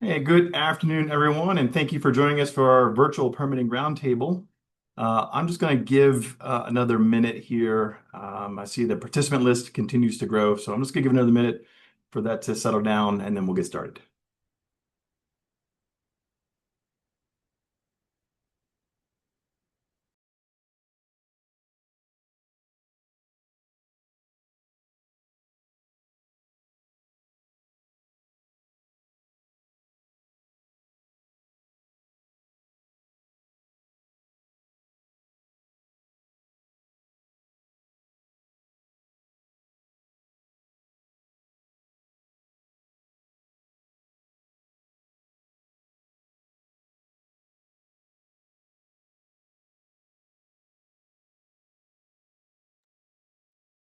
Hey, good afternoon, everyone, and thank you for joining us for our virtual permitting roundtable. I'm just going to give another minute here. I see the participant list continues to grow, so I'm just going to give another minute for that to settle down, and then we'll get started.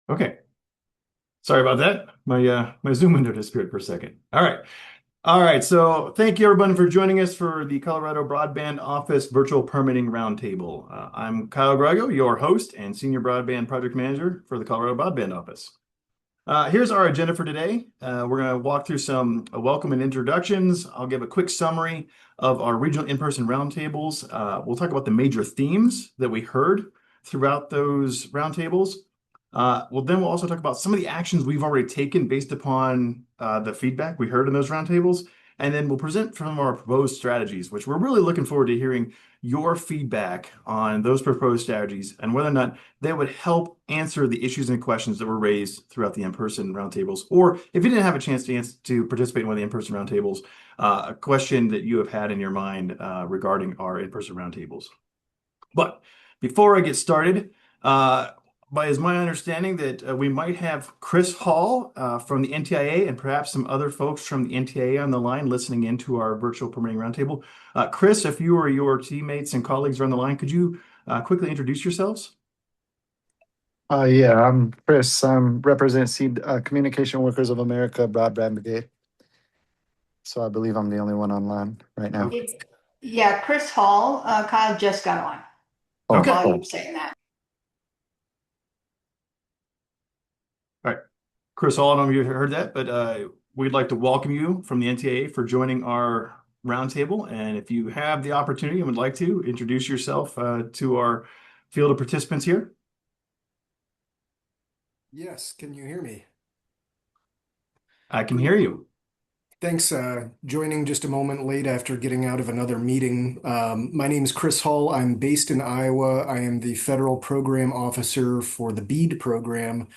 Okay, sorry about that. My Zoom window disappeared for a second. All right. So thank you, everyone, for joining us for the Colorado Broadband Office Virtual Permitting Roundtable. I'm Kyle Grago, your host and Senior Broadband Project Manager for the Colorado Broadband Office. Here's our agenda for today. We're going to walk through some welcome and introductions. I'll give a quick summary of our regional in-person roundtables. We'll talk about the major themes that we heard throughout those roundtables. We'll also talk about some of the actions we've already taken based upon the feedback we heard in those roundtables. And then we'll present some of our proposed strategies, which we're really looking forward to hearing your feedback on those proposed strategies and whether or not they would help answer the issues and questions that were raised throughout the in-person roundtables. Or if you didn't have a chance to participate in one of the in-person roundtables, a question that you have had in your mind regarding our in-person roundtables. But before I get started, is my understanding that we might have Chris Hall from the NTIA and perhaps some other folks from the NTIA on the line listening into our virtual permitting roundtable. Chris, if you or your teammates and colleagues are on the line, could you quickly introduce yourselves? Yeah, I'm Chris. I'm represent Communication Workers of America Broadband Brigade. So I believe I'm the only one online right now. Okay. It's, yeah, Chris Hall. Kyle just got on Oh, Okay. while you oh, were saying that. All right. Chris Hall, I don't know if you heard that, but we'd like to welcome you from the NTIA for joining our roundtable. And if you have the opportunity and would like to introduce yourself to our field of participants here. Yes, can you hear me? I can hear Great. you. Thanks. Joining just a moment late after getting out of another meeting. My name is Chris Hall. I'm based in Iowa. I am the federal program officer for the BEAD program,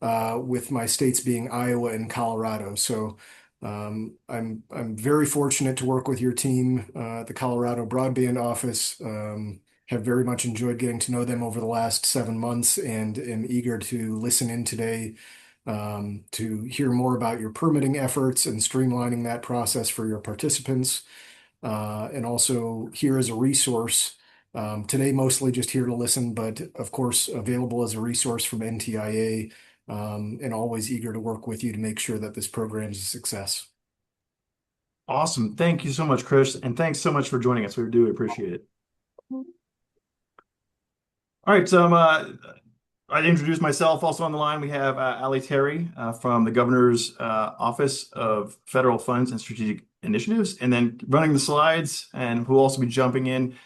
with my states being Iowa and Colorado. So I'm very fortunate to work with your team, the Colorado Broadband Office. Have very much enjoyed getting to know them over the last 7 months and am eager to listen in today to hear more about your permitting efforts and streamlining that process for your participants, and also here as a resource. Today, mostly just here to listen, but of course, available as a resource from NTIA, and always eager to work with you to make sure that this program is a success. Awesome. Thank you so much, Chris. And thanks so much for joining us. We do appreciate it. All right. I introduced myself. Also on the line, we have Ali Terry from the Governor's Office of Federal Funds and Strategic Initiatives. And then running the slides and who will also be jumping in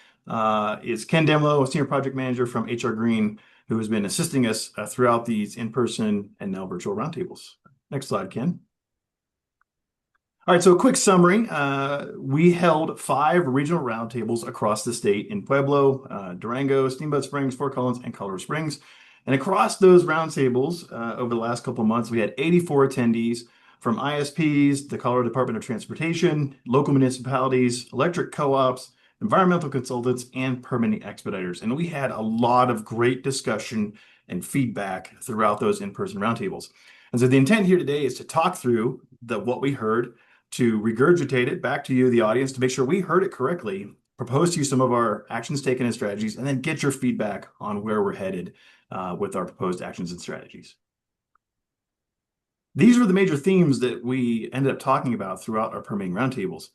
is Ken Demlow, a Senior Project Manager from HR Green, who has been assisting us throughout these in-person and now virtual roundtables. Next slide, Ken. All right, so a quick summary. We held 5 regional roundtables across the state in Pueblo, Durango, Steamboat Springs, Fort Collins, and Colorado Springs. And across those roundtables over the last couple of months, we had 84 attendees from ISPs, the Colorado Department of Transportation, local municipalities, electric co-ops, environmental consultants, and permitting expediters. And we had a lot of great discussion and feedback throughout those in-person roundtables. And so the intent here today is to talk through what we heard, to regurgitate it back to you, the audience, to make sure we heard it correctly, propose to you some of our actions taken and strategies, and then get your feedback on where we're headed with our proposed actions and strategies. These were the major themes that we ended up talking about throughout our permitting roundtables.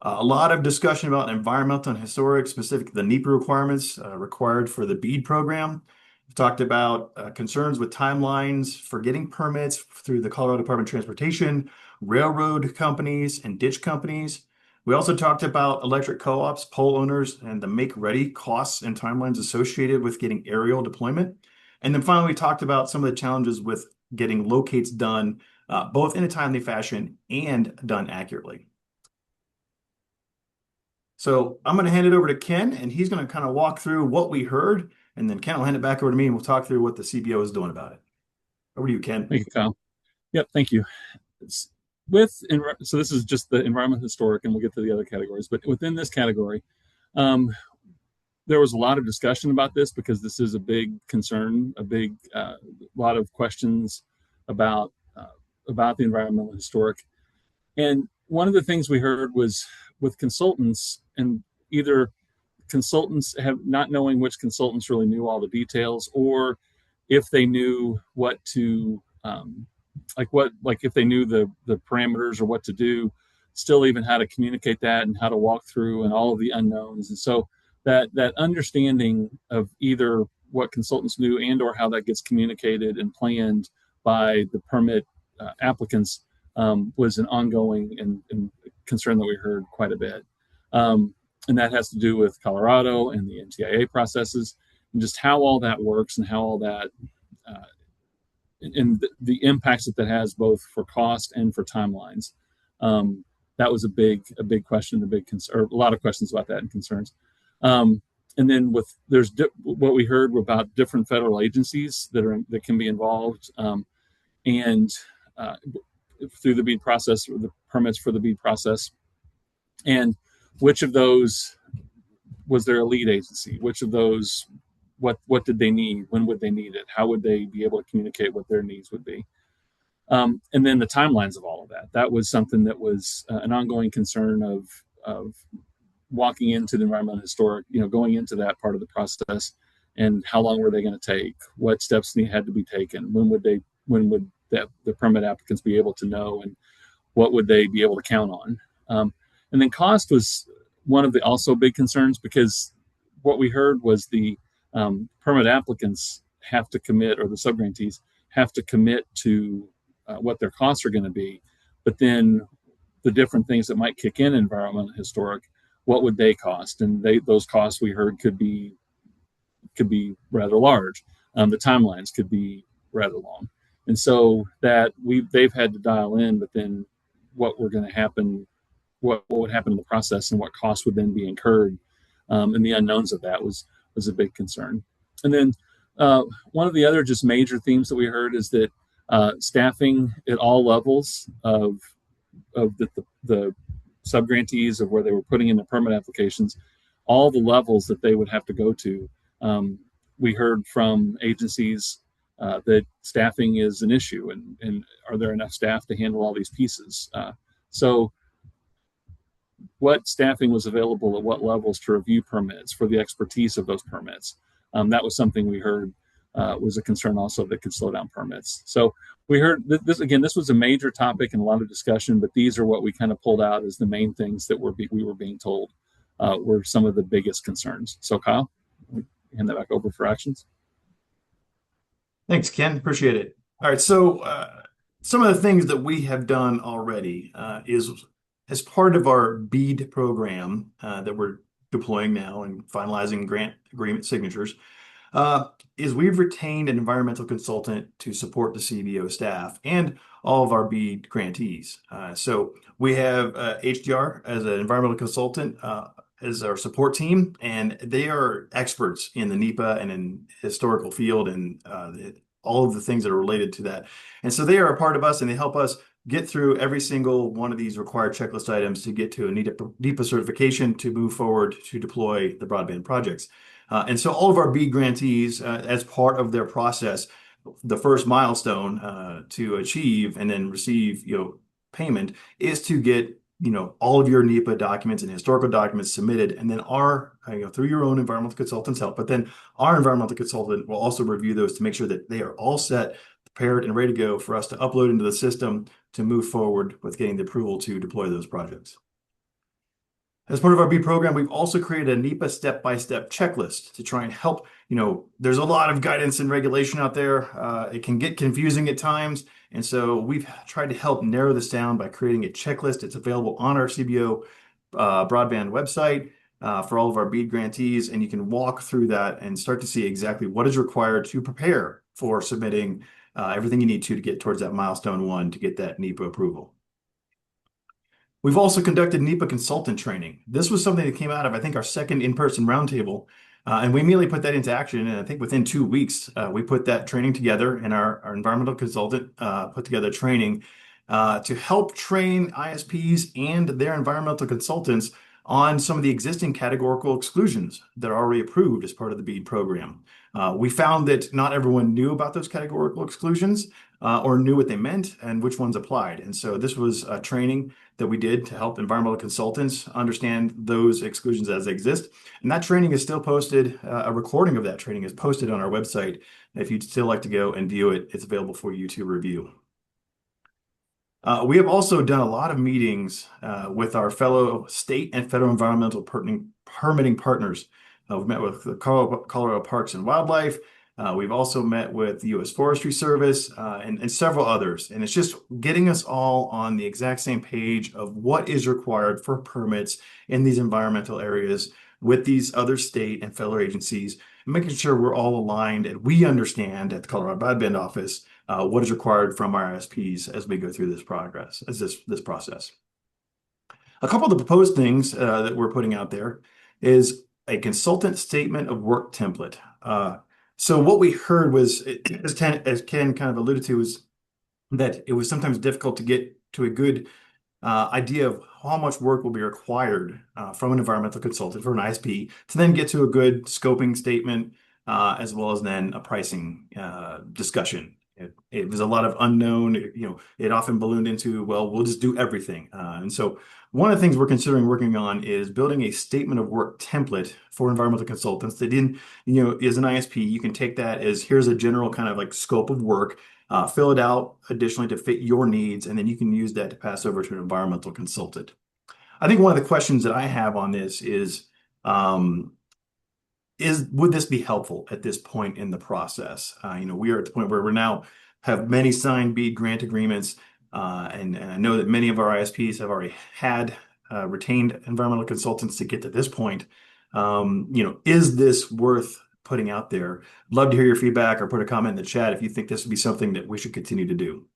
A lot of discussion about environmental and historic, specific the NEPA requirements required for the BEAD program. We talked about concerns with timelines for getting permits through the Colorado Department of Transportation, railroad companies, and ditch companies. We also talked about electric co-ops, pole owners, and the make-ready costs and timelines associated with getting aerial deployment. And then finally, we talked about some of the challenges with getting locates done, both in a timely fashion and done accurately. So I'm going to hand it over to Ken, and he's going to kind of walk through what we heard, and then Ken will hand it back over to me, and we'll talk through what the CBO is doing about it. Over to you, Ken. Thank you, Kyle. Yep, thank you. So this is just the environment historic, and we'll get to the other categories. But within this category, there was a lot of discussion about this because this is a big concern, lot of questions about the environmental historic. And one of the things we heard was with consultants, and either consultants have not knowing which consultants really knew all the details, or if they knew what to if they knew the parameters or what to do, still even how to communicate that and how to walk through and all of the unknowns. And so that understanding of either what consultants knew and or how that gets communicated and planned by the permit applicants was an ongoing and concern that we heard quite a bit. And that has to do with Colorado and the NTIA processes and just how all that works and how all that and the impacts that has both for cost and for timelines. That was a big question, or a lot of questions about that and concerns. And then what we heard about different federal agencies that can be involved, and through the BEAD process or the permits for the BEAD process, and which of those was their lead agency? Which of those, what did they need? When would they need it? How would they be able to communicate what their needs would be? And then the timelines of all of that. That was something that was an ongoing concern of walking into the environmental historic, going into that part of the process, and how long were they going to take? What steps had to be taken? When would the permit applicants be able to know, and what would they be able to count on? And then cost was one of the also big concerns, because what we heard was the permit applicants have to commit, or the subgrantees have to commit to what their costs are going to be, but then the different things that might kick in environmental historic, what would they cost? And those costs we heard could be rather large. The timelines could be rather long, and so that they've had to dial in, but then what would happen in the process, and what costs would then be incurred, and the unknowns of that was a big concern. And then one of the other just major themes that we heard is that staffing at all levels of the subgrantees, of where they were putting in the permit applications, all the levels that they would have to go to. We heard from agencies that staffing is an issue, and are there enough staff to handle all these pieces? So what staffing was available at what levels to review permits for the expertise of those permits? That was something we heard was a concern also that could slow down permits. So we heard this again. This was a major topic and a lot of discussion, but these are what we kind of pulled out as the main things that we were being told were some of the biggest concerns. So Kyle, hand that back over for actions. Thanks, Ken. Appreciate it. All right. So some of the things that we have done already is as part of our BEAD program that we're deploying now and finalizing grant agreement signatures, is we've retained an environmental consultant to support the CBO staff and all of our BEAD grantees. So we have HDR as an environmental consultant as our support team, and they are experts in the NEPA and in historical field and all of the things that are related to that. And so they are a part of us, and they help us get through every single one of these required checklist items to get to a NEPA certification to move forward to deploy the broadband projects. And so all of our BEAD grantees, as part of their process, the first milestone to achieve and then receive, payment is to get, all of your NEPA documents and historical documents submitted, and then through your own environmental consultant's help. But then our environmental consultant will also review those to make sure that they are all set, prepared, and ready to go for us to upload into the system to move forward with getting the approval to deploy those projects. As part of our BEAD program, we've also created a NEPA step-by-step checklist to try and help. There's a lot of guidance and regulation out there. It can get confusing at times. And so we've tried to help narrow this down by creating a checklist. It's available on our CBO broadband website for all of our BEAD grantees, and you can walk through that and start to see exactly what is required to prepare for submitting everything you need to get towards that milestone 1 to get that NEPA approval. We've also conducted NEPA consultant training. This was something that came out of, I think, our second in-person roundtable, and we immediately put that into action. And I think within 2 weeks, we put that training together, and our environmental consultant put together training to help train ISPs and their environmental consultants on some of the existing categorical exclusions that are already approved as part of the BEAD program. We found that not everyone knew about those categorical exclusions or knew what they meant and which ones applied. And so this was a training that we did to help environmental consultants understand those exclusions as they exist. And that training is still posted. A recording of that training is posted on our website. If you'd still like to go and view it, it's available for you to review. We have also done a lot of meetings with our fellow state and federal environmental permitting partners. We've met with the Colorado Parks and Wildlife. We've also met with the U.S. Forestry Service and several others. And it's just getting us all on the exact same page of what is required for permits in these environmental areas with these other state and federal agencies, making sure we're all aligned and we understand at the Colorado Broadband Office what is required from our ISPs as we go through this process. A couple of the proposed things that we're putting out there is a consultant statement of work template. So what we heard was, as Ken kind of alluded to, is that it was sometimes difficult to get to a good idea of how much work will be required from an environmental consultant for an ISP to then get to a good scoping statement as well as then a pricing discussion. It was a lot of unknown. It often ballooned into, well, we'll just do everything. And so one of the things we're considering working on is building a statement of work template for environmental consultants that as an ISP, you can take that as here's a general kind of like scope of work, fill it out additionally to fit your needs, and then you can use that to pass over to an environmental consultant. I think one of the questions that I have on this is would this be helpful at this point in the process? We are at the point where we now have many signed BEAD grant agreements, and I know that many of our ISPs have already had retained environmental consultants to get to this point. Is this worth putting out there? I'd love to hear your feedback or put a comment in the chat if you think this would be something that we should continue to do.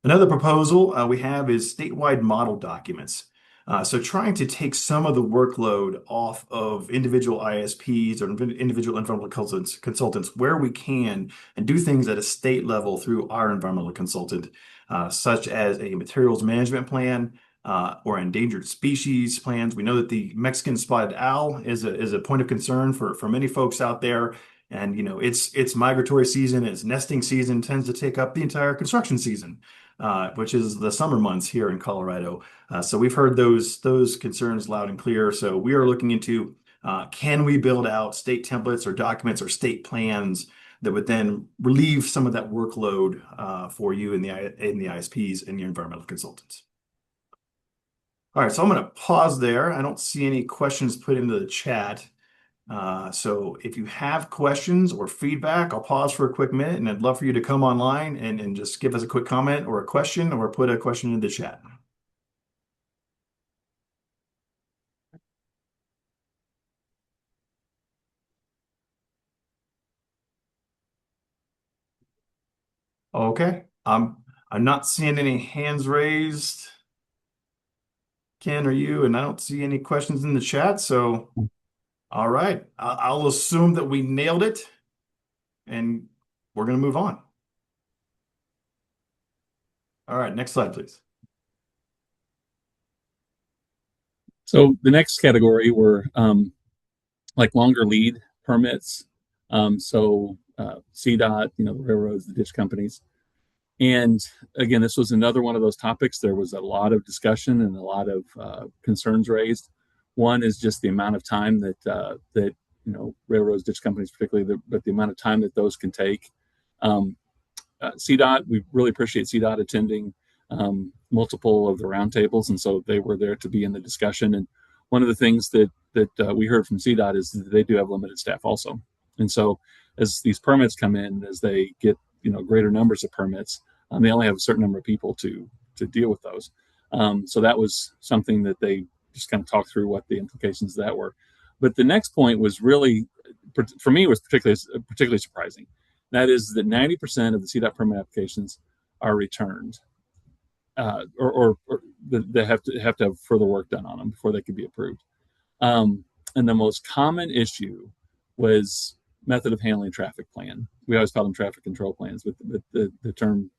Another proposal we have is statewide model documents. So trying to take some of the workload off of individual ISPs or individual environmental consultants where we can and do things at a state level through our environmental consultant, such as a materials management plan or endangered species plans. We know that the Mexican spotted owl is a point of concern for many folks out there. And it's migratory season, its nesting season tends to take up the entire construction season, which is the summer months here in Colorado. So we've heard those concerns loud and clear. So we are looking into can we build out state templates or documents or state plans that would then relieve some of that workload for you in the ISPs and your environmental consultants. All right, so I'm going to pause there. I don't see any questions put into the chat. So if you have questions or feedback, I'll pause for a quick minute, and I'd love for you to come online and just give us a quick comment or a question or put a question in the chat. Okay, I'm not seeing any hands raised. Ken, are you? And I don't see any questions in the chat. So, all right, I'll assume that we nailed it, and we're going to move on. All right, next slide, please. So the next category were like longer lead permits. So CDOT, the railroads, the ditch companies. And again, this was another one of those topics. There was a lot of discussion and a lot of concerns raised. One is just the amount of time that railroads, ditch companies, particularly, but the amount of time that those can take. CDOT, we really appreciate CDOT attending multiple of the roundtables, and so they were there to be in the discussion. And one of the things that we heard from CDOT is that they do have limited staff also. And so as these permits come in, as they get greater numbers of permits, they only have a certain number of people to deal with those. So that was something that they just kind of talked through what the implications of that were. But the next point was really, for me, was particularly surprising. That is that 90% of the CDOT permit applications are returned, or they have to have further work done on them before they could be approved. And the most common issue was method of handling traffic plan. We always call them traffic control plans, but the term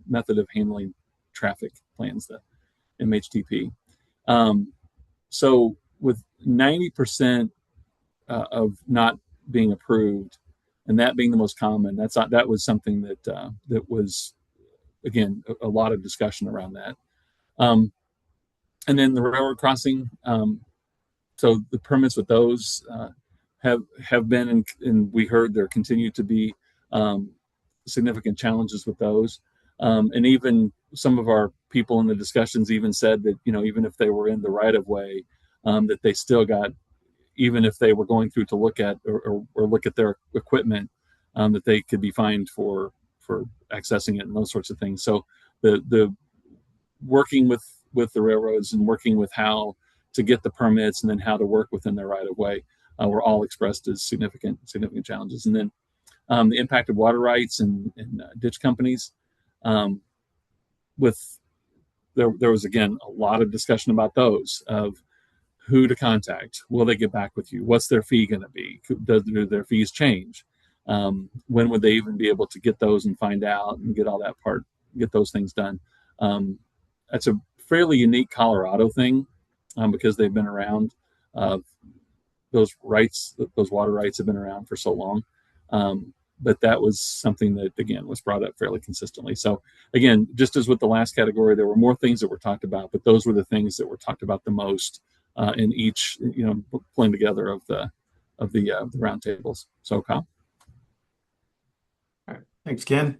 method of handling traffic plans, the MHTP. So with 90% of not being approved, and that being the most common, that was something that was, again, a lot of discussion around that. And then the railroad crossing. So the permits with those have been, and we heard there continue to be significant challenges with those. And even some of our people in the discussions even said that, even if they were in the right of way, that they still got, even if they were going through to look at or look at their equipment, that they could be fined for accessing it and those sorts of things. So the working with the railroads and working with how to get the permits and then how to work within their right of way were all expressed as significant challenges. And then the impact of water rights and ditch companies. There was, again, a lot of discussion about those, of who to contact. Will they get back with you? What's their fee going to be? Do their fees change? When would they even be able to get those and find out and get all that part, get those things done? That's a fairly unique Colorado thing, because they've been around. Those water rights have been around for so long. But that was something that, again, was brought up fairly consistently. So again, just as with the last category, there were more things that were talked about, but those were the things that were talked about the most in each, pulling together of the roundtables. So, Kyle. All right. Thanks, Ken.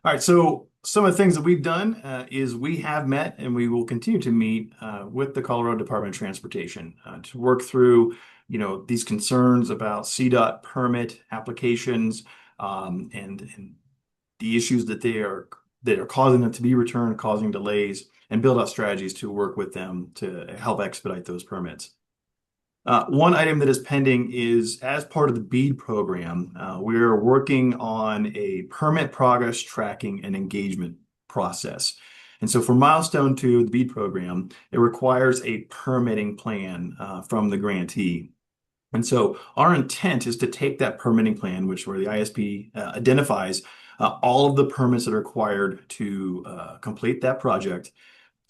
All right. So some of the things that we've done is we have met and we will continue to meet with the Colorado Department of Transportation to work through, these concerns about CDOT permit applications and the issues that are causing them to be returned, causing delays, and build out strategies to work with them to help expedite those permits. One item that is pending is, as part of the BEAD program, we're working on a permit progress tracking and engagement process. And so for milestone 2 of the BEAD program, it requires a permitting plan from the grantee. And so our intent is to take that permitting plan, where the ISP identifies all of the permits that are required to complete that project,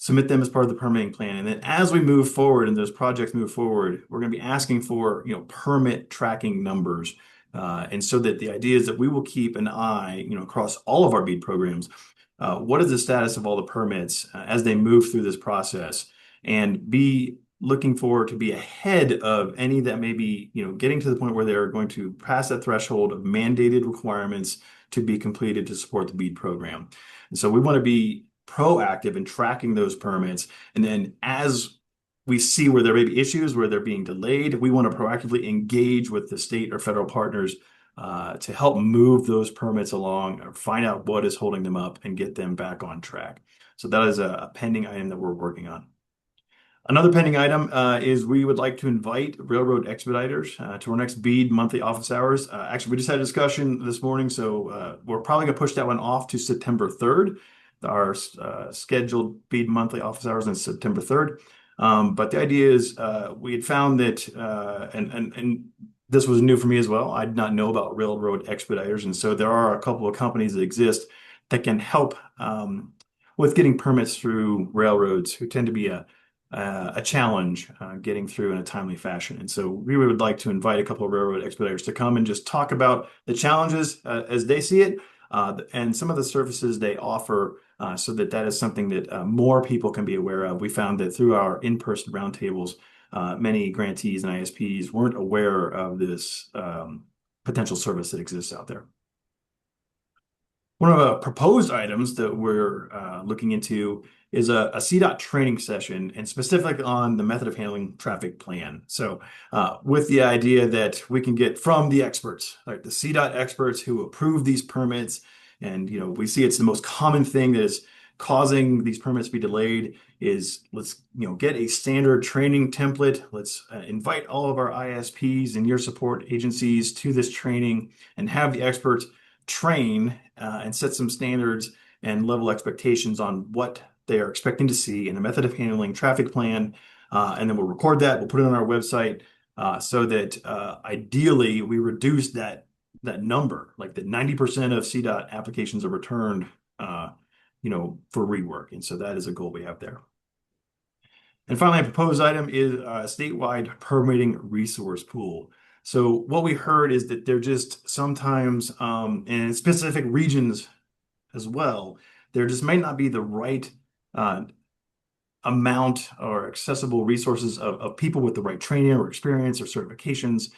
submit them as part of the permitting plan. And then as we move forward and those projects move forward, we're going to be asking for, permit tracking numbers. And so that the idea is that we will keep an eye, across all of our BEAD programs. What is the status of all the permits as they move through this process, and be looking forward to be ahead of any that may be, getting to the point where they're going to pass that threshold of mandated requirements to be completed to support the BEAD program. And so we want to be proactive in tracking those permits. And then as we see where there may be issues, where they're being delayed, we want to proactively engage with the state or federal partners to help move those permits along, or find out what is holding them up and get them back on track. So that is a pending item that we're working on. Another pending item is we would like to invite railroad expediters to our next BEAD monthly office hours. Actually, we just had a discussion this morning, so we're probably going to push that one off to September 3rd. Our scheduled BEAD monthly office hours on September 3rd. But the idea is we had found that, and this was new for me as well, I did not know about railroad expediters. And so there are a couple of companies that exist that can help with getting permits through railroads, who tend to be a challenge getting through in a timely fashion. And so we would like to invite a couple of railroad expeditors to come and just talk about the challenges as they see it, and some of the services they offer, so that is something that more people can be aware of. We found that through our in-person roundtables, many grantees and ISPs weren't aware of this potential service that exists out there. One of the proposed items that we're looking into is a CDOT training session, and specific on the method of handling traffic plan. So with the idea that we can get from the experts, like the CDOT experts who approve these permits, and we see it's the most common thing that is causing these permits to be delayed is let's get a standard training template. Let's invite all of our ISPs and your support agencies to this training and have the experts train and set some standards and level expectations on what they are expecting to see in a method of handling traffic plan. And then we'll record that, we'll put it on our website so that ideally we reduce that number, like that 90% of CDOT applications are returned for rework. And so that is a goal we have there. And finally, a proposed item is a statewide permitting resource pool. So what we heard is that there just sometimes, and in specific regions as well, there just might not be the right amount or accessible resources of people with the right training or experience or certifications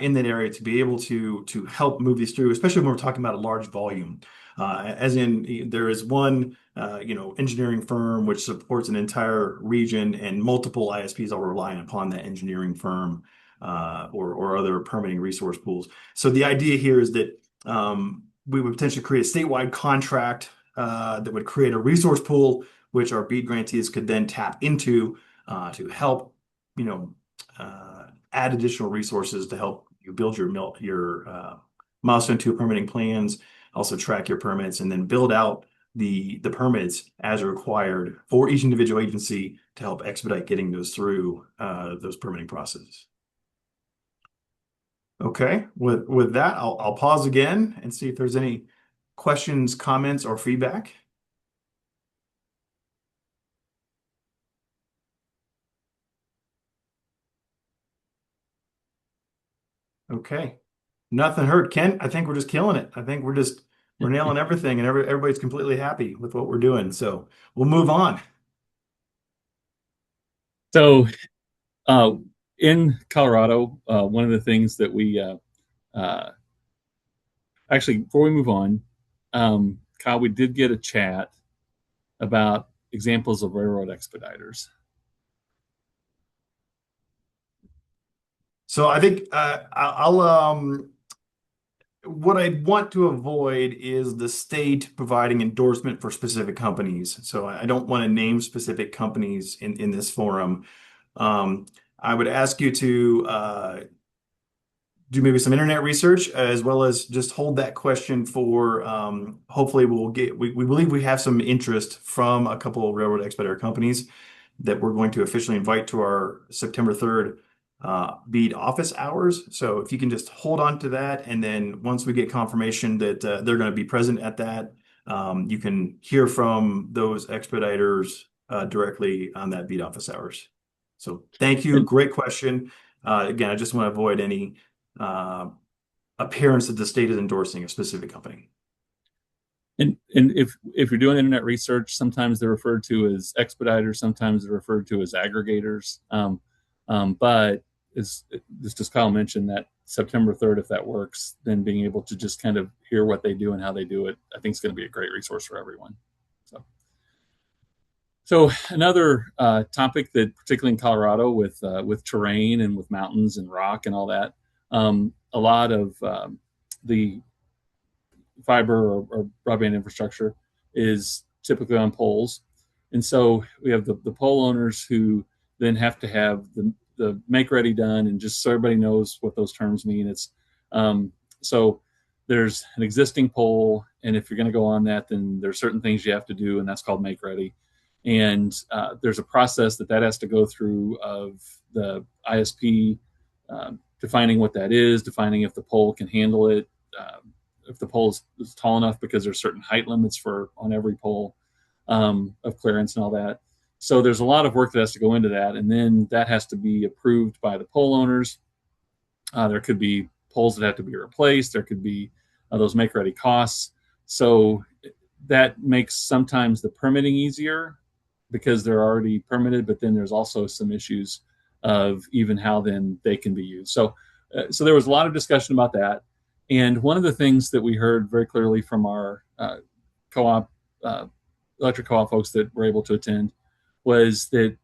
in that area to be able to help move these through, especially when we're talking about a large volume. As in, there is one engineering firm which supports an entire region, and multiple ISPs are relying upon that engineering firm or other permitting resource pools. So the idea here is that we would potentially create a statewide contract that would create a resource pool which our BEAD grantees could then tap into to help add additional resources to help you build your milestone 2 permitting plans, also track your permits, and then build out the permits as required for each individual agency to help expedite getting those through those permitting processes. Okay, with that, I'll pause again and see if there's any questions, comments, or feedback. Okay, nothing hurt. Ken, I think we're just killing it. I think we're nailing everything, and everybody's completely happy with what we're doing. So we'll move on. So in Colorado, one of the things that we actually, before we move on, Kyle, we did get a chat about examples of railroad expediters. So I think what I want to avoid is the state providing endorsement for specific companies. So I don't want to name specific companies in this forum. I would ask you to do maybe some internet research as well as just hold that question for hopefully we believe we have some interest from a couple of railroad expediter companies that we're going to officially invite to our September 3rd BEAD office hours. So if you can just hold on to that, and then once we get confirmation that they're going to be present at that, you can hear from those expediters directly on that BEAD office hours. So thank you. Great question. Again, I just want to avoid any appearance that the state is endorsing a specific company. And if you're doing internet research, sometimes they're referred to as expediters, sometimes they're referred to as aggregators. But just as Kyle mentioned, that September 3rd, if that works, then being able to just kind of hear what they do and how they do it, I think is going to be a great resource for everyone. So another topic that, particularly in Colorado, with terrain and with mountains and rock and all that, a lot of the fiber or broadband infrastructure is typically on poles. And so we have the pole owners who then have to have the make ready done, and just so everybody knows what those terms mean. It's so there's an existing pole, and if you're going to go on that, then there's certain things you have to do, and that's called make ready. And there's a process that has to go through of the ISP defining what that is, defining if the pole can handle it, if the pole is tall enough, because there's certain height limits on every pole of clearance and all that. So there's a lot of work that has to go into that, and then that has to be approved by the pole owners. There could be poles that have to be replaced. There could be those make-ready costs. So that makes sometimes the permitting easier because they're already permitted, but then there's also some issues of even how then they can be used. So there was a lot of discussion about that. And one of the things that we heard very clearly from our co-op, electric co-op folks that were able to attend, was that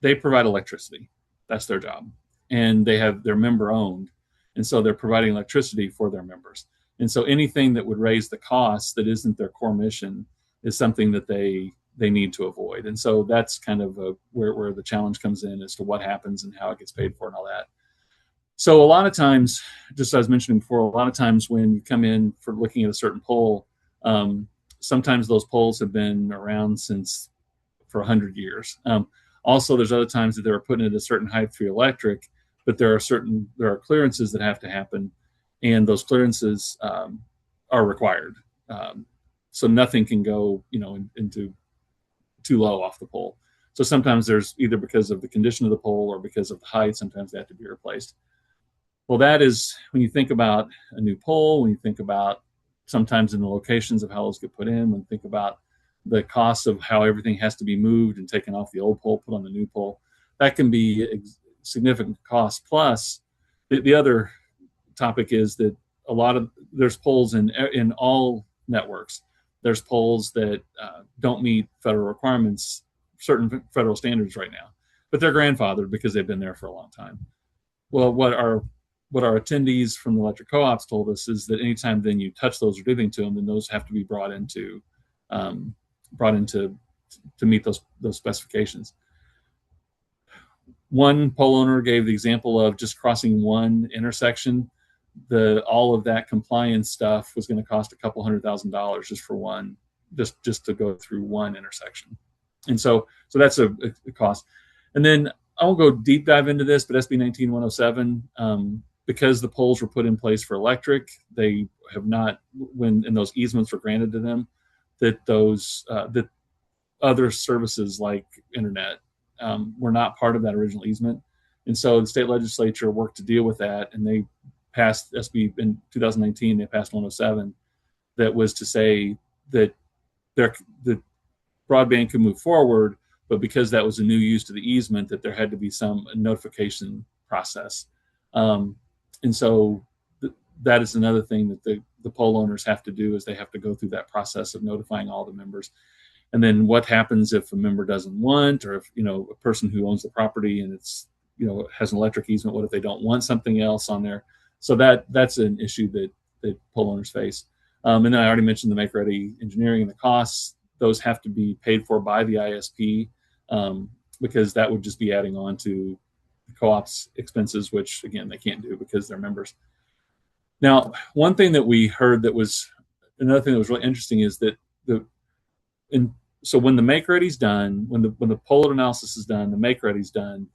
they provide electricity. That's their job. And they're member owned. And so they're providing electricity for their members. And so anything that would raise the costs that isn't their core mission is something that they they need to avoid. And so that's kind of where the challenge comes in as to what happens and how it gets paid for and all that. So a lot of times, just as I was mentioning before, a lot of times when you come in for looking at a certain pole, sometimes those poles have been around since for 100 years. Also, there's other times that they were putting at a certain height for electric, but there are clearances that have to happen, and those clearances are required. So nothing can go, into too low off the pole. So sometimes there's either because of the condition of the pole or because of the height, sometimes they have to be replaced. Well, that is when you think about a new pole, when you think about sometimes in the locations of how those get put in, when you think about the cost of how everything has to be moved and taken off the old pole, put on the new pole, that can be a significant cost. Plus, the other topic is that there's poles in all networks. There's poles that don't meet federal requirements, certain federal standards right now, but they're grandfathered because they've been there for a long time. Well, what our attendees from the electric co-ops told us is that anytime then you touch those or do anything to them, then those have to be brought into to meet those specifications. One pole owner gave the example of just crossing one intersection. All of that compliance stuff was going to cost a couple $100,000 just for one, just to go through one intersection. And so that's a cost. And then I won't go deep dive into this, but SB 19107, because the poles were put in place for electric, they have not, and those easements were granted to them, that that other services like internet were not part of that original easement. And so the state legislature worked to deal with that, and they passed SB in 2019. They passed 107 that was to say that the broadband could move forward, but because that was a new use to the easement, that there had to be some notification process. And so that is another thing that the pole owners have to do, is they have to go through that process of notifying all the members. And then what happens if a member doesn't want, or if, a person who owns the property and it's, has an electric easement, what if they don't want something else on there? So that's an issue that pole owners face. And then I already mentioned the make-ready engineering and the costs. Those have to be paid for by the ISP, because that would just be adding on to the co-op's expenses, which again, they can't do because they're members. Now, one thing that we heard another thing that was really interesting is that so when the make-ready's done, when the pole analysis is done, the make-ready's done,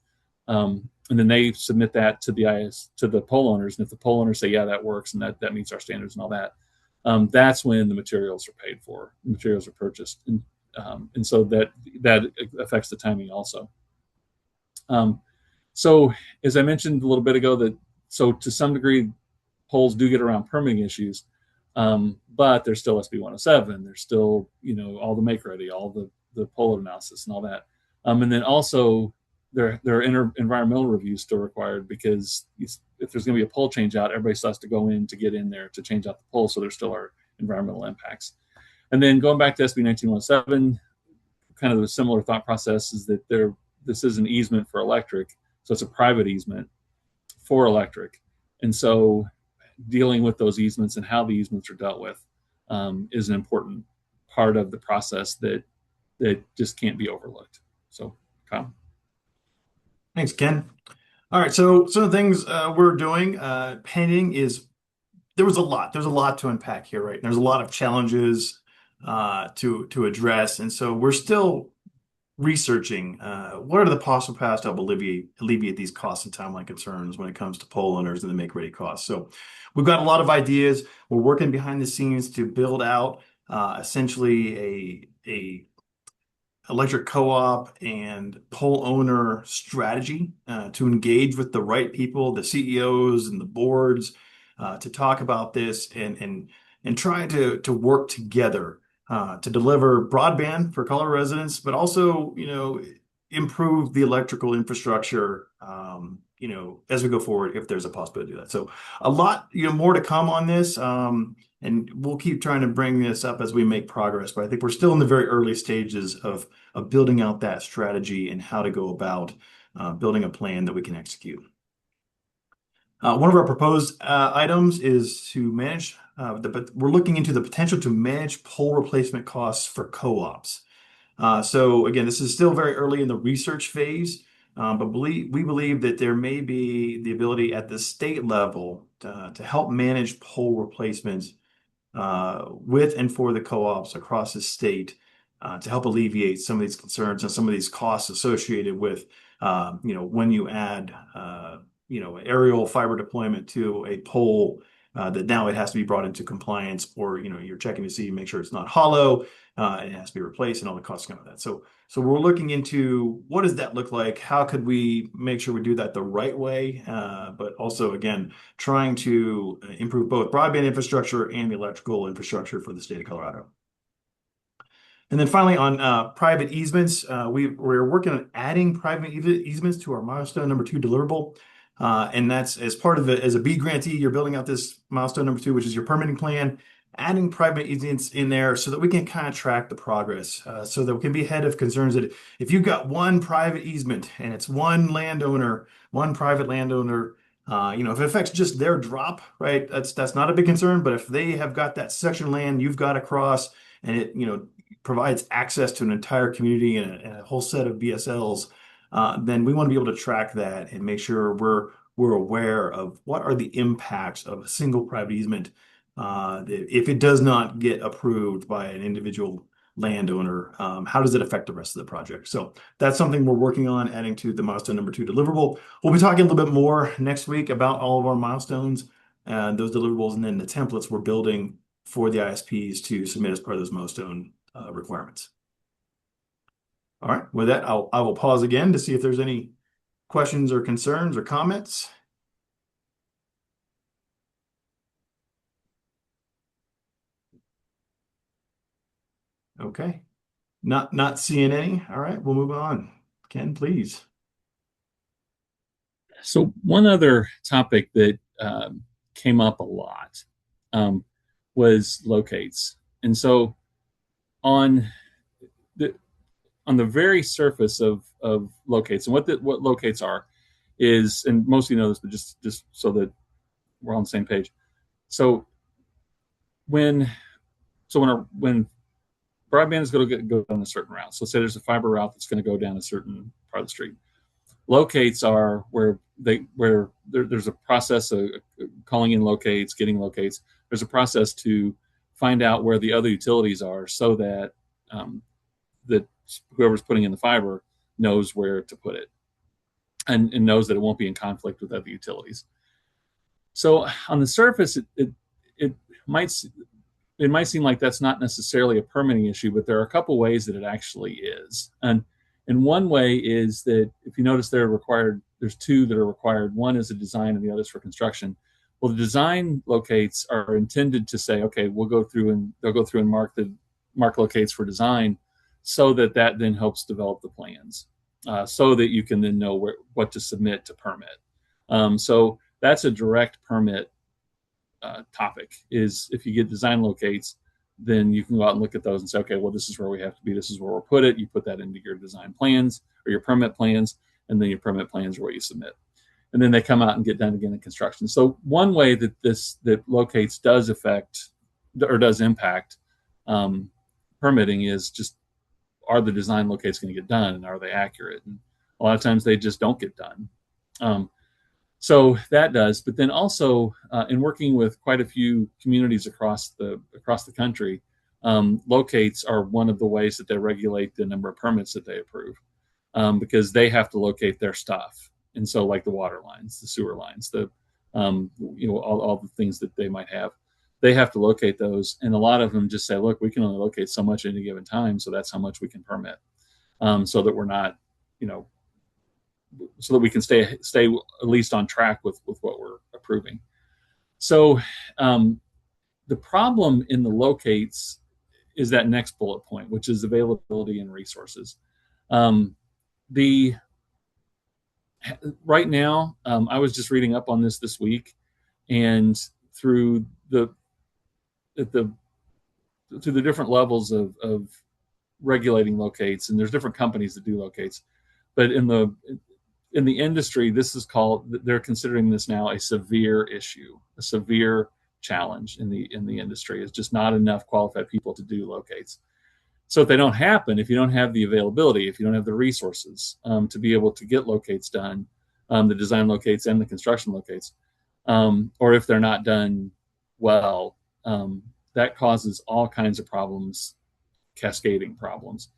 and then they submit that to the pole owners. And if the pole owners say, yeah, that works and that meets our standards and all that, that's when the materials are paid for, the materials are purchased. And so that affects the timing also. So as I mentioned a little bit ago, so to some degree, poles do get around permitting issues, but there's still SB 107, there's still, all the make-ready, all the pole analysis and all that. And then also there are environmental reviews still required, because if there's going to be a pole change out, everybody still has to go in to get in there to change out the pole. So there still are environmental impacts. And then going back to SB 19107, kind of a similar thought process is that this is an easement for electric. So it's a private easement for electric. And so dealing with those easements and how the easements are dealt with is an important part of the process that just can't be overlooked. So, Kyle. Thanks, Ken. All right, so some of the things we're doing pending is there's a lot to unpack here, right? There's a lot of challenges to address, and so we're still researching what are the possible paths to help alleviate these cost and timeline concerns when it comes to pole owners and the make-ready costs. So we've got a lot of ideas. We're working behind the scenes to build out essentially a electric co-op and pole owner strategy to engage with the right people, the CEOs and the boards, to talk about this and try to work together to deliver broadband for Colorado residents, but also, improve the electrical infrastructure, as we go forward, if there's a possibility to do that. So a lot, more to come on this. And we'll keep trying to bring this up as we make progress, but I think we're still in the very early stages of building out that strategy and how to go about building a plan that we can execute. One of our proposed items is to manage, but we're looking into the potential to manage pole replacement costs for co-ops. So again, this is still very early in the research phase, but we believe that there may be the ability at the state level to help manage pole replacements with and for the co-ops across the state to help alleviate some of these concerns and some of these costs associated with, when you add, aerial fiber deployment to a pole, that now it has to be brought into compliance, or, you're checking to see, make sure it's not hollow, it has to be replaced, and all the costs come with that. So we're looking into what does that look like? How could we make sure we do that the right way? But also, again, trying to improve both broadband infrastructure and the electrical infrastructure for the state of Colorado. And then finally, on private easements, we're working on adding private easements to our milestone number 2 deliverable. And that's as part of it, as a B grantee, you're building out this milestone number 2, which is your permitting plan, adding private easements in there so that we can kind of track the progress, so that we can be ahead of concerns that if you've got one private easement and it's one landowner, one private landowner, if it affects just their drop, right, that's not a big concern. But if they have got that section of land you've got across, and it, provides access to an entire community and a whole set of BSLs, then we want to be able to track that and make sure we're aware of what are the impacts of a single private easement if it does not get approved by an individual landowner. How does it affect the rest of the project? So that's something we're working on, adding to the milestone number 2 deliverable. We'll be talking a little bit more next week about all of our milestones and those deliverables, and then the templates we're building for the ISPs to submit as part of those milestone requirements. All right, with that, I will pause again to see if there's any questions or concerns or comments. Okay, not seeing any. All right, we'll move on. Ken, please. So one other topic that came up a lot was locates. And so on the very surface of locates, and what locates are is, and most of you know this, but just so that we're on the same page. So when broadband is going to go down a certain route, so say there's a fiber route that's going to go down a certain part of the street. Locates are where there's a process of calling in locates, getting locates. There's a process to find out where the other utilities are, so that that whoever's putting in the fiber knows where to put it, and knows that it won't be in conflict with other utilities. So on the surface, it might seem like that's not necessarily a permitting issue, but there are a couple ways that it actually is. And one way is that, if you notice, there's 2 that are required. One is a design and the other is for construction. Well, the design locates are intended to say, okay, they'll go through and mark locates for design, so that then helps develop the plans, so that you can then know what to submit to permit. So that's a direct permit topic. Is if you get design locates, then you can go out and look at those and say, okay, well, this is where we have to be. This is where we'll put it. You put that into your design plans or your permit plans, and then your permit plans are what you submit. And then they come out and get done again in construction. So one way that locates does affect or does impact permitting is just, are the design locates going to get done, and are they accurate? And a lot of times they just don't get done. So that does. But then also, in working with quite a few communities across the country, locates are one of the ways that they regulate the number of permits that they approve, because they have to locate their stuff. And so, like the water lines, the sewer lines, all the things that they might have, they have to locate those. And a lot of them just say, look, we can only locate so much at any given time, so that's how much we can permit, so that we're not, so that we can stay at least on track with what we're approving. So the problem in the locates is that next bullet point, which is availability and resources. Right now, I was just reading up on this week, and through the different levels of regulating locates, and there's different companies that do locates, but in the industry, they're considering this now a severe issue, a severe challenge in the industry. It's just not enough qualified people to do locates. So if they don't happen, if you don't have the availability, if you don't have the resources to be able to get locates done, the design locates and the construction locates, or if they're not done well, that causes all kinds of problems, cascading problems.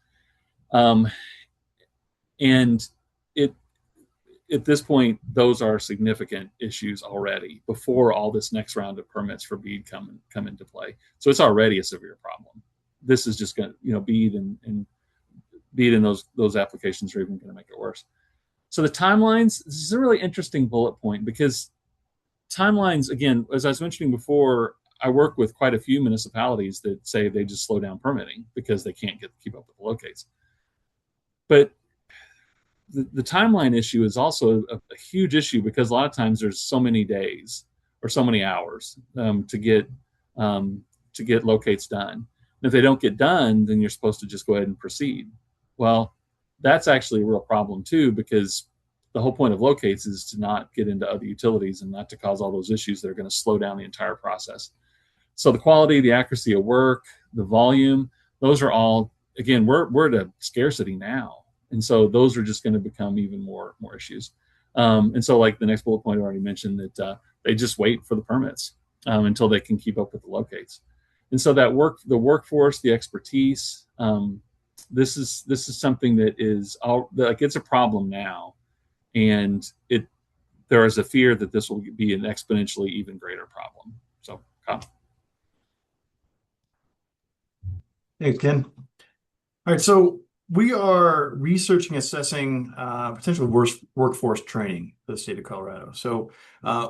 Um, and it at this point, those are significant issues already before all this next round of permits for bead come into play. So it's already a severe problem. This is just going to, bead and bead in those applications are even going to make it worse. So the timelines, this is a really interesting bullet point because timelines, again, as I was mentioning before, I work with quite a few municipalities that say they just slow down permitting because they can't keep up with the locates. But the timeline issue is also a huge issue because a lot of times there's so many days or so many hours to get locates done. And if they don't get done, then you're supposed to just go ahead and proceed. Well, that's actually a real problem too, because the whole point of locates is to not get into other utilities and not to cause all those issues that are going to slow down the entire process. So the quality, the accuracy of work, the volume, those are all, again, we're at a scarcity now. And so those are just going to become even more issues. And so like the next bullet point I already mentioned that they just wait for the permits until they can keep up with the locates. And so the workforce, the expertise, this is something that is like it's a problem now, and there is a fear that this will be an exponentially even greater problem. So, Kyle. Thanks, Ken. All right, so we are researching, assessing potential workforce training for the state of Colorado. So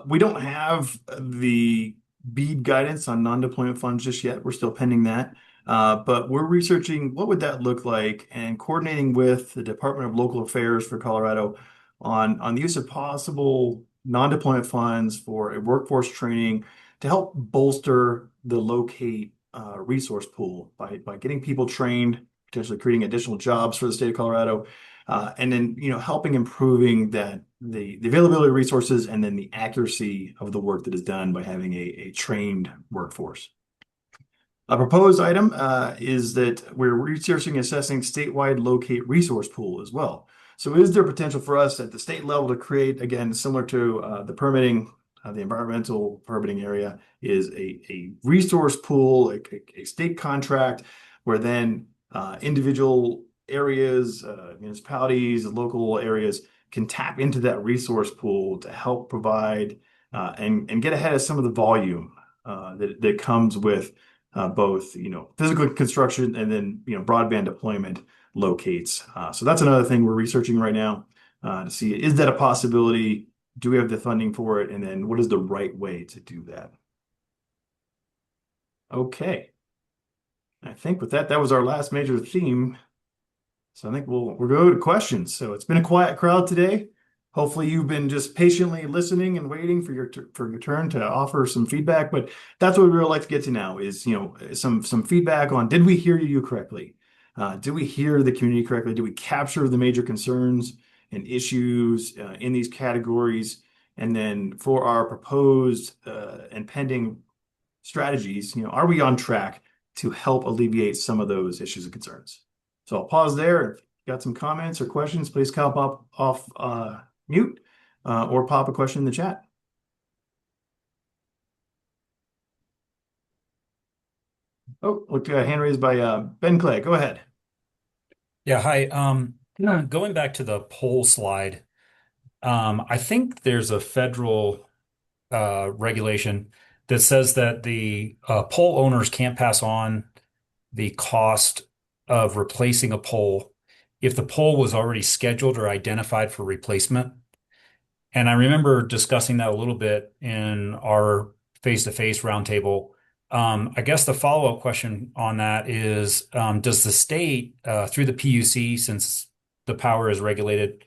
we don't have the BEAD guidance on non-deployment funds just yet. We're still pending that. But we're researching what would that look like and coordinating with the Department of Local Affairs for Colorado on the use of possible non-deployment funds for a workforce training to help bolster the locate resource pool by getting people trained, potentially creating additional jobs for the state of Colorado, and then helping improving that the availability of resources and then the accuracy of the work that is done by having a trained workforce. A proposed item is that we're researching and assessing statewide locate resource pool as well. So is there potential for us at the state level to create, again, similar to the permitting, the environmental permitting area, is a resource pool, a state contract, where then individual areas, municipalities, local areas can tap into that resource pool to help provide and get ahead of some of the volume that comes with both physical construction and then broadband deployment locates. So that's another thing we're researching right now to see, is that a possibility? Do we have the funding for it? And then what is the right way to do that? Okay. I think with that was our last major theme. So I think we'll go to questions. So it's been a quiet crowd today. Hopefully you've been just patiently listening and waiting for your turn to offer some feedback. But that's what we would like to get to now is some feedback on, did we hear you correctly? Did we hear the community correctly? Did we capture the major concerns and issues in these categories? And then for our proposed and pending strategies, are we on track to help alleviate some of those issues and concerns? So I'll pause there. If you got some comments or questions, please come up off mute or pop a question in the chat. Oh, look, hand raised by Ben Clay. Go ahead. Yeah, hi. Going back to the poll slide, I think there's a federal regulation that says that the pole owners can't pass on the cost of replacing a pole if the pole was already scheduled or identified for replacement. And I remember discussing that a little bit in our face-to-face roundtable. I guess the follow-up question on that is, does the state, through the PUC, since the power is regulated,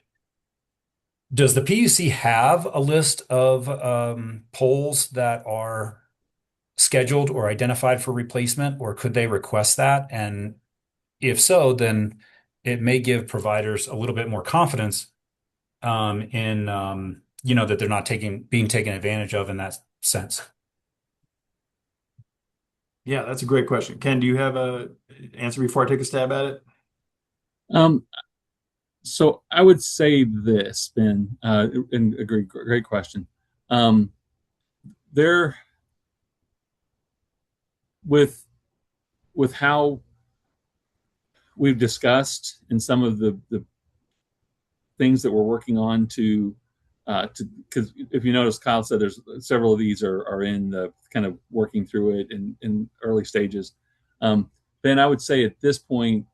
does the PUC have a list of poles that are scheduled or identified for replacement, or could they request that? And if so, then it may give providers a little bit more confidence in that they're not being taken advantage of in that sense. Yeah, that's a great question. Ken, do you have a answer before I take a stab at it? Um, so I would say this, Ben, and a great question. Um, there with how we've discussed and some of the things that we're working on to because if you notice, Kyle said there's several of these are in the kind of working through it in early stages. Then I would say at this point,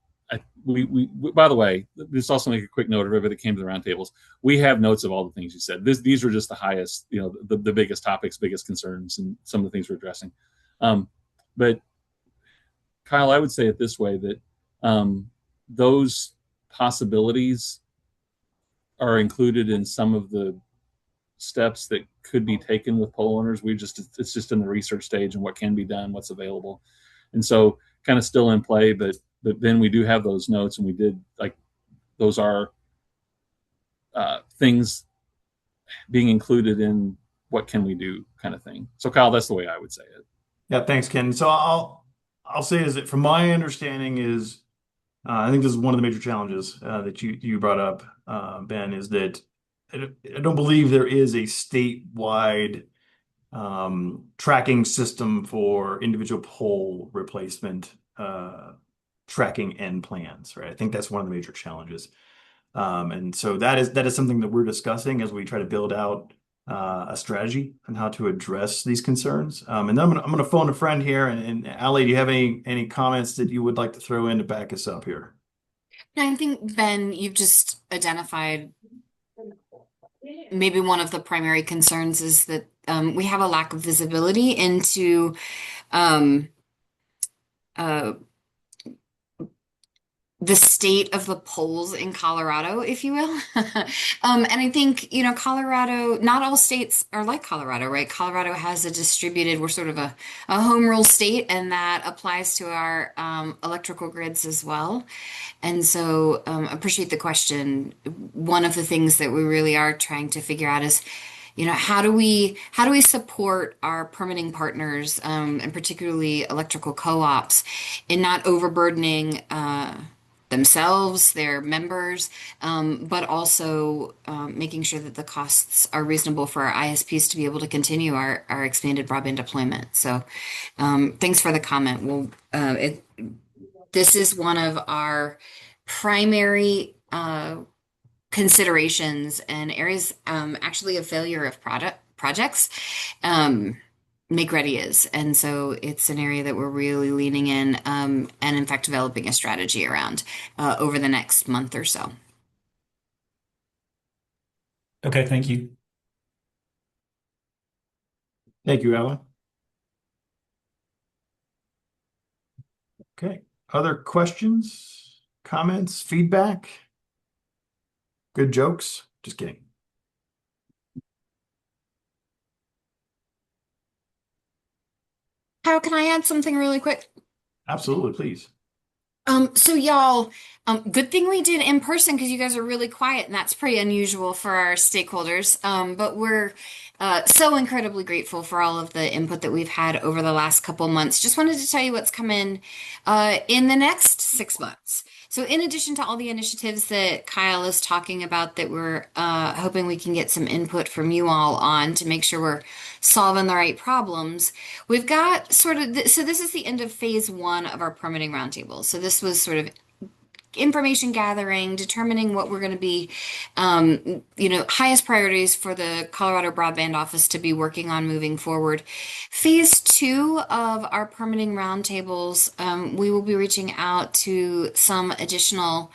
we by the way, just also make a quick note of everybody that came to the roundtables. We have notes of all the things you said. These are just the highest, the biggest topics, biggest concerns, and some of the things we're addressing. But Kyle, I would say it this way that those possibilities are included in some of the steps that could be taken with poll owners. It's just in the research stage and what can be done, what's available, and so kind of still in play. But then we do have those notes, and we did like those are things being included in what can we do kind of thing. So Kyle, that's the way I would say it. Yeah, thanks, Ken. So I'll say is that from my understanding is I think this is one of the major challenges that you brought up, Ben, is that I don't believe there is a statewide tracking system for individual pole replacement tracking and plans, right? I think that's one of the major challenges. And so that is something that we're discussing as we try to build out a strategy on how to address these concerns. And then I'm gonna phone a friend here, and Ali, do you have any comments that you would like to throw in to back us up here? I think, Ben, you've just identified maybe one of the primary concerns is that we have a lack of visibility into um, uh, the state of the polls in Colorado, if you will. And I think, Colorado, not all states are like Colorado, right? Colorado has we're sort of a home rule state, and that applies to our electrical grids as well. And so, appreciate the question. One of the things that we really are trying to figure out is, how do we support our permitting partners, and particularly electrical co-ops, in not overburdening themselves, their members, but also making sure that the costs are reasonable for our ISPs to be able to continue our expanded broadband deployment. So, thanks for the comment. Well, this is one of our primary considerations and areas, actually, of failure of projects. Make ready is. And so it's an area that we're really leaning in, and in fact developing a strategy around over the next month or so. Okay, thank you. Thank you, Alan. Okay. Other questions, comments, feedback? Good jokes? Just kidding. How can I add something really quick? Absolutely, please. So y'all, good thing we did in person because you guys are really quiet, and that's pretty unusual for our stakeholders. But we're so incredibly grateful for all of the input that we've had over the last couple months. Just wanted to tell you what's coming in the next 6 months. So, in addition to all the initiatives that Kyle is talking about, that we're hoping we can get some input from you all on to make sure we're solving the right problems, we've got so this is the end of phase one of our permitting roundtable. So, this was sort of information gathering, determining what we're going to be, highest priorities for the Colorado Broadband Office to be working on moving forward. Phase two of our permitting roundtables, we will be reaching out to some additional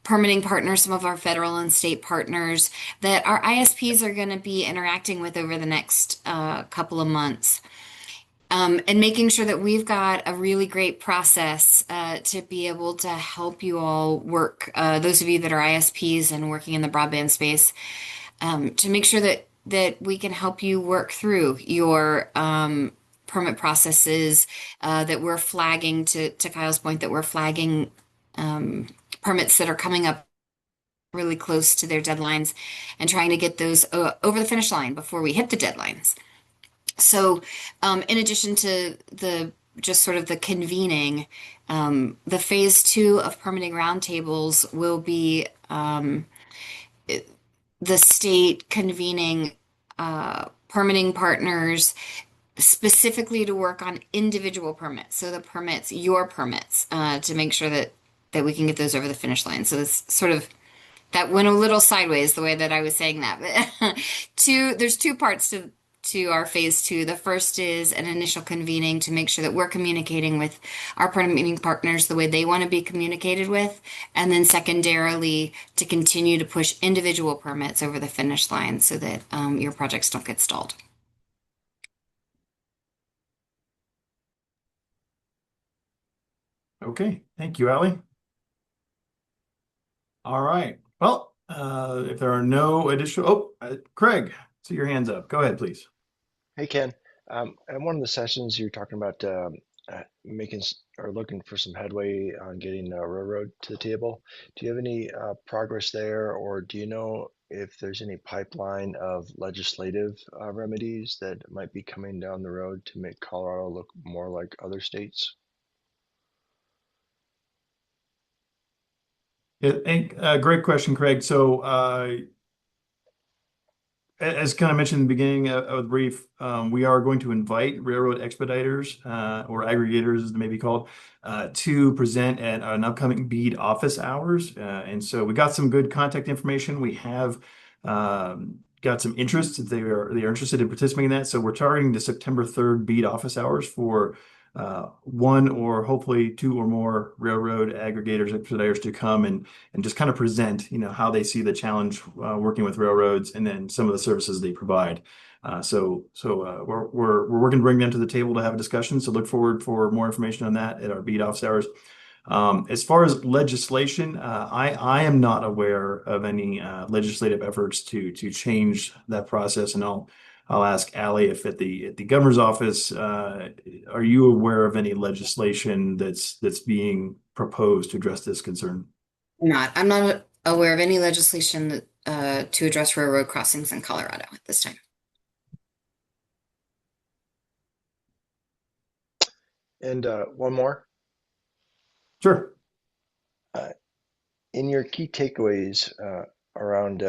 permitting partners, some of our federal and state partners that our ISPs are going to be interacting with over the next couple of months. And making sure that we've got a really great process to be able to help you all work, those of you that are ISPs and working in the broadband space, to make sure that we can help you work through your permit processes, that we're flagging, to Kyle's point, that we're flagging permits that are coming up really close to their deadlines and trying to get those over the finish line before we hit the deadlines. So, in addition to the just sort of the convening. The phase two of permitting roundtables will be the state convening permitting partners specifically to work on individual permits. So the permits, your permits, to make sure that we can get those over the finish line. So this sort of that went a little sideways the way that I was saying that. But there's two parts to our phase two. The first is an initial convening to make sure that we're communicating with our permitting partners the way they want to be communicated with. And then secondarily, to continue to push individual permits over the finish line so that your projects don't get stalled. Okay, thank you, Ally. All right. Well, if there are no additional, Craig, see your hands up. Go ahead, please. Hey Ken, at one of the sessions you were talking about or looking for some headway on getting railroad to the table. Do you have any progress there, or do you know if there's any pipeline of legislative remedies that might be coming down the road to make Colorado look more like other states? Great question, Craig. So, as kind of mentioned in the beginning of the brief, we are going to invite railroad expediters or aggregators, as they may be called, to present at an upcoming BEAD office hours. And so we got some good contact information. We have got some interest. They are interested in participating in that. So we're targeting the September 3rd BEAD office hours for one or hopefully two or more railroad aggregators, expediters to come and just kind of present, how they see the challenge working with railroads and then some of the services they provide. We're working to bring them to the table to have a discussion. So look forward for more information on that at our BEAD office hours. As far as legislation, I am not aware of any legislative efforts to change that process, and I'll ask Allie if at the governor's office, are you aware of any legislation that's being proposed to address this concern? I'm not aware of any legislation to address railroad crossings in Colorado at this time. And one more. Sure. In your key takeaways around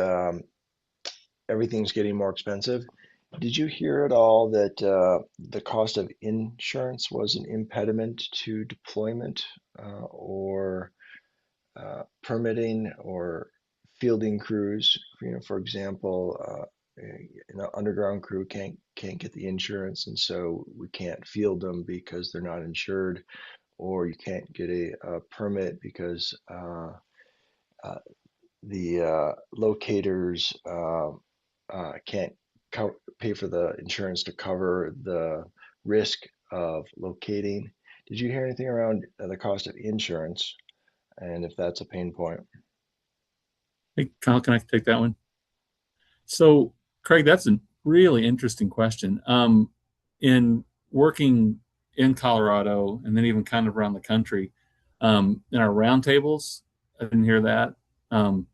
everything's getting more expensive, did you hear at all that the cost of insurance was an impediment to deployment or permitting or fielding crews? For example, underground crew can't get the insurance, and so we can't field them because they're not insured, or you can't get a permit because the locators can't pay for the insurance to cover the risk of locating. Did you hear anything around the cost of insurance and if that's a pain point? Hey, Kyle, can I take that one? So, Craig, that's a really interesting question. In working in Colorado and then even kind of around the country, in our roundtables, I didn't hear that. Um,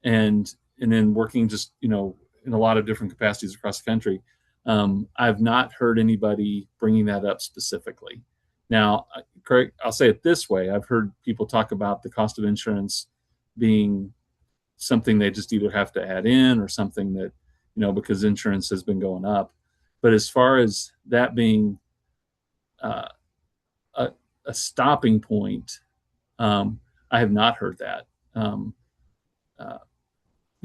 and then working just, in a lot of different capacities across the country, I've not heard anybody bringing that up specifically. Now, Craig, I'll say it this way. I've heard people talk about the cost of insurance being something they just either have to add in or something that, because insurance has been going up. But as far as that being uh, a stopping point, I have not heard that. Uh,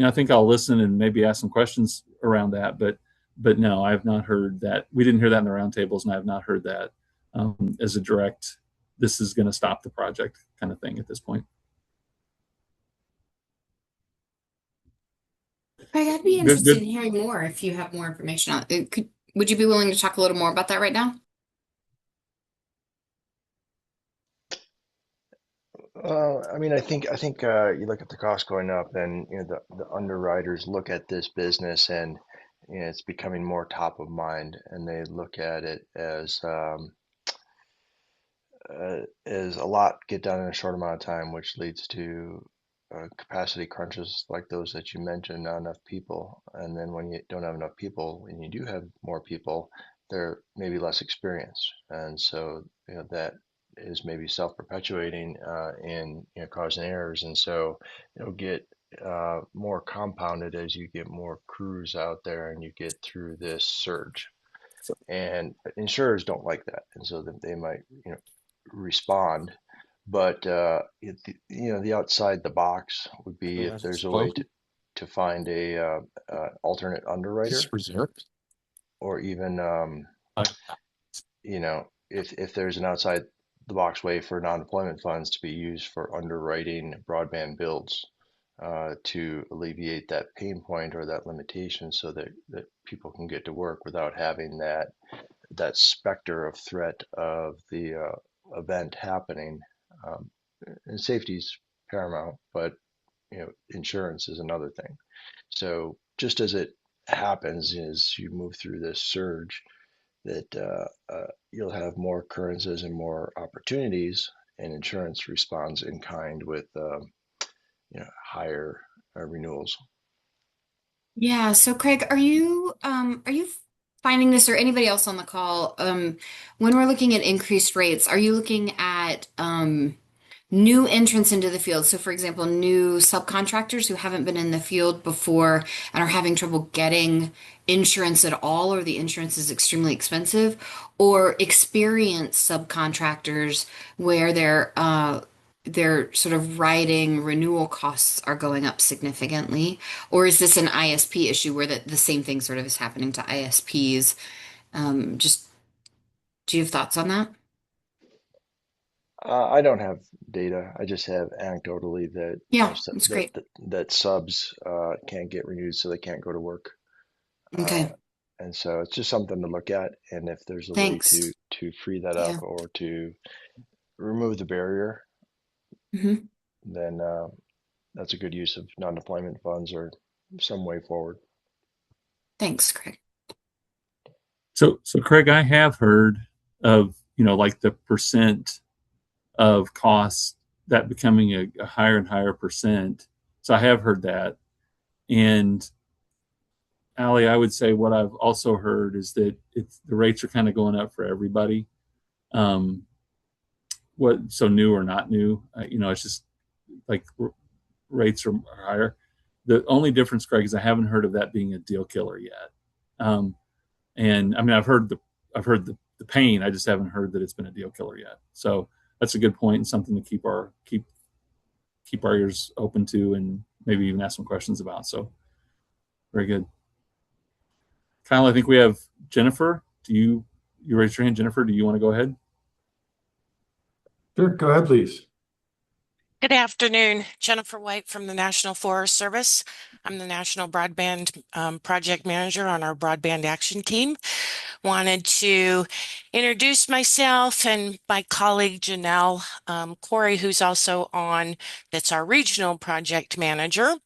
I think I'll listen and maybe ask some questions around that, but no, I have not heard that. We didn't hear that in the roundtables, and I have not heard that as a direct, this is going to stop the project kind of thing at this point. Craig, I'd be Good, interested in good. hearing more if you have more information on it. Would you be willing to talk a little more about that right now? Well, I mean, I think you look at the cost going up, and the underwriters look at this business, and it's becoming more top of mind, and they look at it as a lot get done in a short amount of time, which leads to capacity crunches like those that you mentioned, not enough people, and then when you don't have enough people, and you do have more people, they're maybe less experienced, and so that is maybe self-perpetuating in causing errors, and so it'll get more compounded as you get more crews out there and you get through this surge. And insurers don't like that, and so that they might respond. But the outside the box would be if there's a way to find a alternate underwriter, or even if there's an outside the box way for non-deployment funds to be used for underwriting broadband builds to alleviate that pain point or that limitation, so that people can get to work without having that specter of threat of the event happening. Um, and safety is paramount, but insurance is another thing. So just as it happens as you move through this surge, that you'll have more occurrences and more opportunities, and insurance responds in kind with higher renewals. Yeah, so Craig, are you finding this or anybody else on the call, when we're looking at increased rates, are you looking at new entrants into the field? So for example, new subcontractors who haven't been in the field before and are having trouble getting insurance at all, or the insurance is extremely expensive, or experienced subcontractors where they're sort of riding renewal costs are going up significantly? Or is this an ISP issue where the same thing sort of is happening to ISPs? Just do you have thoughts on that? I don't have data. I just have anecdotally that Yeah, that's that, great. that subs can't get renewed, so they can't go to work. Uh, Okay, and so it's just something to look at. And if there's a way thanks. to free that up Yeah. or to remove the barrier, Hmm. then that's a good use of non-deployment funds or some way forward. Thanks, Craig. So Craig, I have heard of, like the percent of costs that becoming a higher and higher percent. So I have heard that. And Ali, I would say what I've also heard is that the rates are kind of going up for everybody. Um, so new or not new, it's just like rates are higher. The only difference, Craig, is I haven't heard of that being a deal killer yet. And I mean, I've heard the pain. I just haven't heard that it's been a deal killer yet. So that's a good point and something to keep our ears open to, and maybe even ask some questions about. So very good. Kyle, I think we have Jennifer. You raised your hand, Jennifer? Do you want to go ahead? Sure, go ahead, please. Good afternoon, Jennifer White from the National Forest Service. I'm the National Broadband Project Manager on our Broadband Action Team. Wanted to introduce myself and my colleague Janelle Corey, who's also on, that's our Regional Project Manager,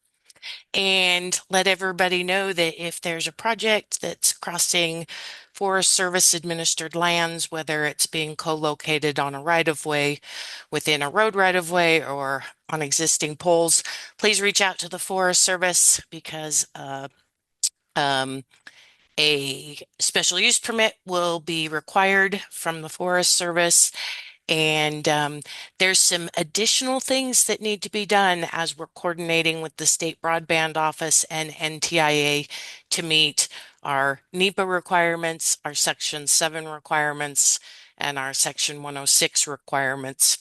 and let everybody know that if there's a project that's crossing Forest Service administered lands, whether it's being co-located on a right-of-way, within a road right-of-way, or on existing poles, please reach out to the Forest Service, because a special use permit will be required from the Forest Service. And there's some additional things that need to be done as we're coordinating with the State Broadband Office and NTIA to meet our NEPA requirements, our Section 7 requirements, and our Section 106 requirements.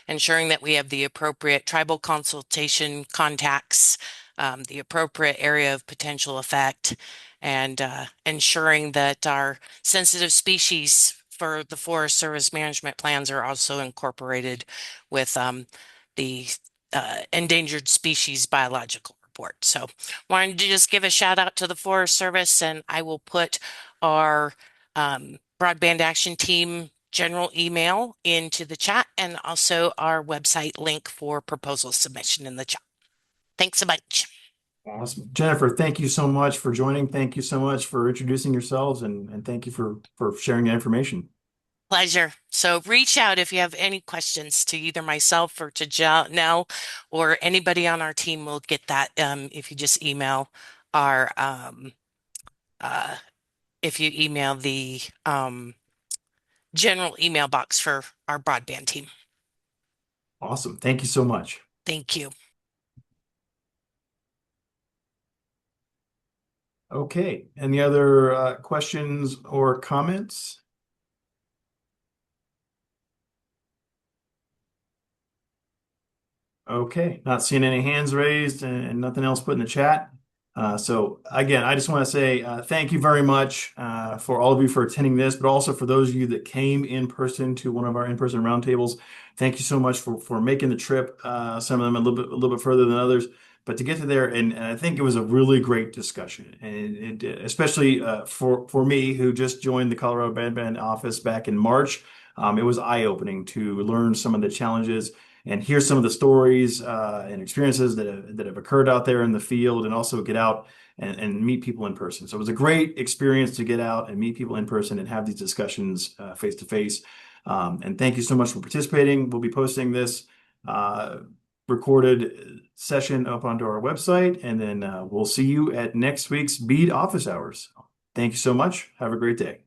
Ensuring that we have the appropriate tribal consultation contacts, the appropriate area of potential effect, and ensuring that our sensitive species for the Forest Service management plans are also incorporated with the endangered species biological report. So wanted to just give a shout out to the Forest Service, and I will put our Broadband Action Team general email into the chat, and also our website link for proposal submission in the chat. Thanks so much. Awesome. Jennifer, thank you so much for joining. Thank you so much for introducing yourselves, and thank you for sharing that information. Pleasure. So reach out if you have any questions to either myself or to Janelle, or anybody on our team will get that if you just email our if you email the general email box for our broadband team. Awesome. Thank you so much. Thank you. Okay. Any other questions or comments? Okay, not seeing any hands raised and nothing else put in the chat. So again, I just want to say thank you very much for all of you for attending this, but also for those of you that came in person to one of our in-person roundtables. Thank you so much for making the trip. Some of them a little bit further than others, but to get to there, and I think it was a really great discussion, and especially for me who just joined the Colorado Broadband office back in March. It was eye-opening to learn some of the challenges and hear some of the stories and experiences that have occurred out there in the field, and also get out and meet people in person. So it was a great experience to get out and meet people in person and have these discussions face to face. And thank you so much for participating. We'll be posting this recorded session up onto our website, and then we'll see you at next week's BEAD office hours. Thank you so much. Have a great day.